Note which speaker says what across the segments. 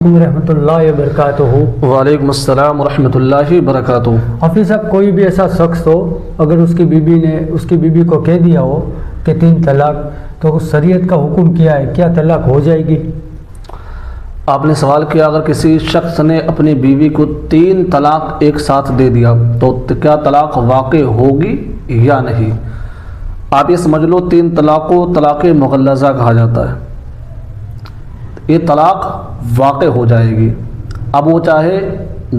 Speaker 1: رحمۃ اللہ وبرکاتہ۔
Speaker 2: وعلیکم السلام ورحمۃ اللہ وبرکاتہ۔
Speaker 1: حافظ صاحب، کوئی بھی ایسا شخص ہو اگر اس کی بیوی کو کہہ دیا ہو کہ 3 طلاق، تو شریعت کا حکم کیا ہے؟ کیا طلاق ہو جائے گی؟
Speaker 2: آپ نے سوال کیا اگر کسی شخص نے اپنی بیوی کو 3 طلاق ایک ساتھ دے دیا تو کیا طلاق واقع ہوگی یا نہیں؟ آپ یہ سمجھ لو 3 طلاق کو طلاق مغلظہ کہا جاتا ہے۔ یہ طلاق واقع ہو جائے گی، اب وہ چاہے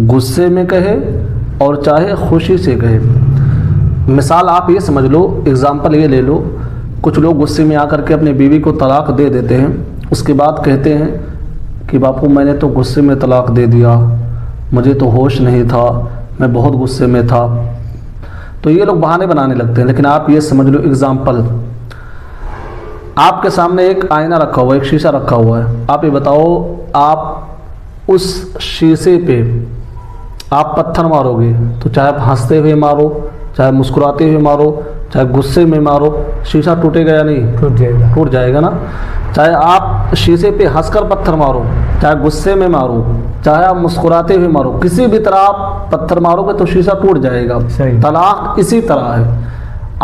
Speaker 2: غصے میں کہے اور چاہے خوشی سے کہے۔ مثال آپ یہ سمجھ لو، اگزامپل یہ لے لو، کچھ لوگ غصے میں آ کر کے اپنی بیوی کو طلاق دے دیتے ہیں، اس کے بعد کہتے ہیں کہ باپو میں نے تو غصے میں طلاق دے دیا، مجھے تو ہوش نہیں تھا، میں بہت غصے میں تھا۔ تو یہ لوگ بہانے بنانے لگتے ہیں۔ لیکن آپ یہ سمجھ لو، اگزامپل، آپ کے سامنے ایک آئینہ رکھا ہوا ہے، ایک شیشہ رکھا ہوا ہے، آپ یہ بتاؤ آپ اس شیشے پہ آپ پتھر مارو گے تو چاہے آپ ہنستے ہوئے مارو، چاہے مسکراتے ہوئے مارو، چاہے غصے میں مارو، شیشہ ٹوٹے گا یا نہیں؟ ٹوٹ جائے گا نا۔ چاہے آپ شیشے پہ ہنس کر پتھر مارو، چاہے غصے میں مارو، چاہے آپ مسکراتے ہوئے مارو، کسی بھی طرح آپ پتھر مارو گے تو شیشہ ٹوٹ جائے گا۔ طلاق اسی طرح ہے،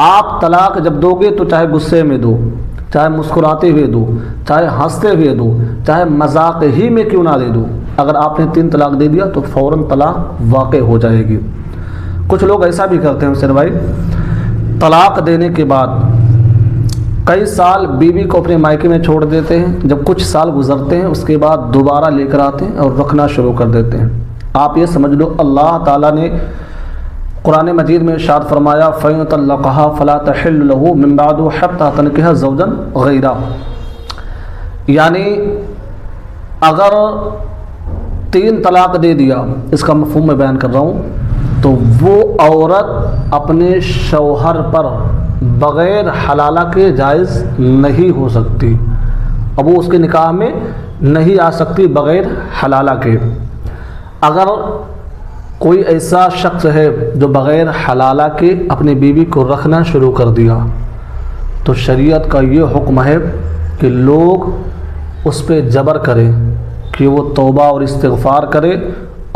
Speaker 2: آپ طلاق جب دو گے تو چاہے غصے میں دو، چاہے مسکراتے ہوئے دو، چاہے ہنستے ہوئے دو، چاہے مذاق ہی میں کیوں نہ دے دو، اگر آپ نے 3 طلاق دے دیا تو فوراً طلاق واقع ہو جائے گی۔ کچھ لوگ ایسا بھی کرتے ہیں حسین بھائی، طلاق دینے کے بعد کئی سال بیوی کو اپنے مائکے میں چھوڑ دیتے ہیں، جب کچھ سال گزرتے ہیں اس کے بعد دوبارہ لے کر آتے ہیں اور رکھنا شروع کر دیتے ہیں۔ آپ یہ سمجھ لو اللہ تعالیٰ نے قرآن مجید میں ارشاد فرمایا فَإِن طَلَّقَهَا فَلَا تَحِلُّ لَهُ مِن بَعْدُ حَتَّىٰ تَنكِحَ زَوْجًا غَيْرَهُ، یعنی اگر 3 طلاق دے دیا، اس کا مفہوم میں بیان کر رہا ہوں، تو وہ عورت اپنے شوہر پر بغیر حلالہ کے جائز نہیں ہو سکتی، اب وہ اس کے نکاح میں نہیں آ سکتی بغیر حلالہ کے۔ اگر کوئی ایسا شخص ہے جو بغیر حلالہ کے اپنی بیوی کو رکھنا شروع کر دیا تو شریعت کا یہ حکم ہے کہ لوگ اس پہ جبر کریں کہ وہ توبہ اور استغفار کرے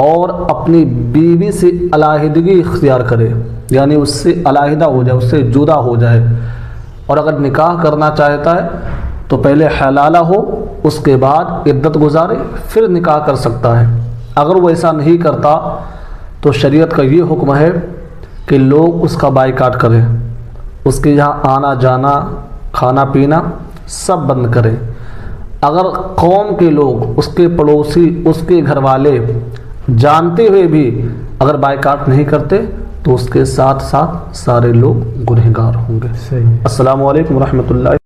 Speaker 2: اور اپنی بیوی سے علیحدگی اختیار کرے، یعنی اس سے علیحدہ ہو جائے، اس سے جدا ہو جائے، اور اگر نکاح کرنا چاہتا ہے تو پہلے حلالہ ہو، اس کے بعد عدت گزارے، پھر نکاح کر سکتا ہے۔ اگر وہ ایسا نہیں کرتا تو شریعت کا یہ حکم ہے کہ لوگ اس کا بائیکاٹ کریں، اس کے یہاں آنا جانا، کھانا پینا سب بند کریں۔ اگر قوم کے لوگ، اس کے پڑوسی، اس کے گھر والے جانتے ہوئے بھی اگر بائیکاٹ نہیں کرتے تو اس کے ساتھ ساتھ سارے لوگ گنہگار ہوں گے۔
Speaker 1: صحیح۔
Speaker 2: السلام علیکم ورحمۃ اللہ۔